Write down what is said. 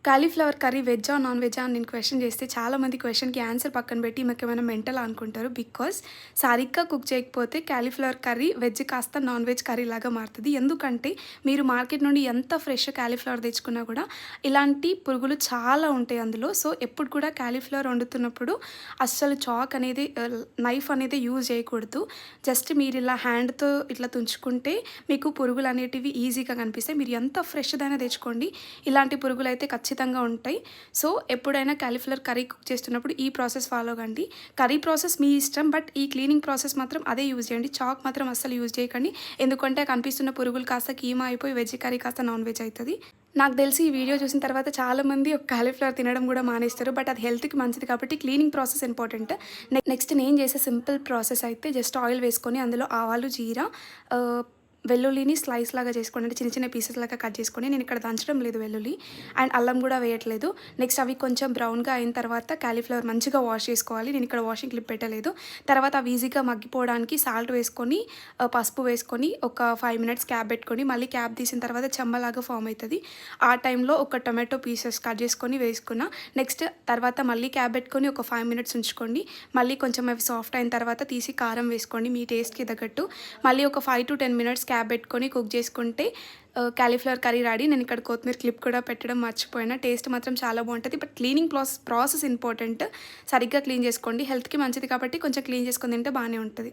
Cauliflower curry వెజ్జా? Non వెజ్జా? అని నేను క్వెషన్ చేస్తే చాలామంది క్వెషన్‌కి ఆన్సర్ పక్కన పెట్టి ఈమెకేమైనా మెంటలా అనుకుంటారు. బికాజ్ సరిగ్గా కుక్ చేయకపోతే కాలీఫ్లవర్ కర్రీ వెజ్ కాస్త నాన్ వెజ్ కర్రీలాగా మారుతది. ఎందుకంటే మీరు మార్కెట్ నుండి ఎంత ఫ్రెష్ కాలీఫ్లవర్ తెచ్చుకున్నా కూడా ఇలాంటి పురుగులు చాలా ఉంటాయి అందులో. సో, ఎప్పుడు కూడా కాలీఫ్లవర్ వండుతున్నప్పుడు అస్సలు చాక్ అనేది నైఫ్ అనేది యూజ్ చేయకూడదు. జస్ట్ మీరిలా హ్యాండ్‌తో ఇట్లా తుంచుకుంటే మీకు పురుగులనేటివి ఈజీగా కనిపిస్తాయి. మీరు ఎంత ఫ్రెష్‌దైనా తెచ్చుకోండి. ఇలాంటి పురుగులైతే ఖచ్చితంగా ఉంటాయి. సో, ఎప్పుడైనా కాలీఫ్లవర్ కర్రీ కుక్ చేస్తున్నప్పుడు ఈ ప్రాసెస్ ఫాలో కండి. కర్రీ ప్రాసెస్ మీ ఇష్టం. బట్ ఈ క్లీనింగ్ ప్రాసెస్ మాత్రం అదే యూజ్ చేయండి. చాక్ మాత్రం అస్సలు యూజ్ చేయకండి. ఎందుకంటే కనిపిస్తున్న పురుగులు కాస్త కీమా అయిపోయి వెజ్ కర్రీ కాస్త నాన్ వెజ్ అయితది. నాకు తెలిసి ఈ వీడియో చూసిన తర్వాత చాలామంది కాలీఫ్లవర్ తినడం కూడా మానేస్తారు. బట్ అది హెల్త్‌కి మంచిది కాబట్టి క్లీనింగ్ ప్రాసెస్ ఇంపార్టెంట్. నెక్స్ట్ నేను చేసే సింపుల్ ప్రాసెస్ అయితే జస్ట్ ఆయిల్ వేసుకొని అందులో ఆవాలు, జీరా, వెల్లుల్లిని స్లైస్ లాగా చేసుకోండి. అంటే చిన్న చిన్న పీసెస్ లాగా కట్ చేసుకొని, నేను ఇక్కడ దంచడం లేదు వెల్లుల్లి అండ్ అల్లం కూడా వేయట్లేదు. నెక్స్ట్ అవి కొంచెం బ్రౌన్‌గా అయిన తర్వాత కాలీఫ్లవర్ మంచిగా వాష్ చేసుకోవాలి. నేను ఇక్కడ వాషింగ్ క్లిప్ పెట్టలేదు. తర్వాత అవి ఈజీగా మగ్గిపోవడానికి సాల్ట్ వేసుకొని, పసుపు వేసుకొని ఒక 5 మినిట్స్ క్యాప్ పెట్టుకొని, మళ్ళీ క్యాప్ తీసిన తర్వాత చెమ్మలాగా ఫామ్ అవుతుంది. ఆ టైంలో ఒక టొమాటో పీసెస్ కట్ చేసుకొని వేసుకున్నా. నెక్స్ట్ తర్వాత మళ్ళీ క్యాప్ పెట్టుకొని ఒక 5 మినిట్స్ ఉంచుకోండి. మళ్ళీ కొంచెం అవి సాఫ్ట్ అయిన తర్వాత తీసి కారం వేసుకోండి మీ టేస్ట్‌కి తగ్గట్టు. మళ్ళీ ఒక 5 to 10 మినిట్స్ క్యాప్ పెట్టుకొని కుక్ చేసుకుంటే కాలీఫ్లవర్ కర్రీ రెడీ. నేను ఇక్కడ కొత్తిమీర క్లిప్ కూడా పెట్టడం మర్చిపోయినా. టేస్ట్ మాత్రం చాలా బాగుంటుంది. But cleaning process important. సరిగ్గా క్లీన్ చేసుకోండి. హెల్త్‌కి మంచిది కాబట్టి కొంచెం క్లీన్ చేసుకొని తింటే బాగానే ఉంటుంది.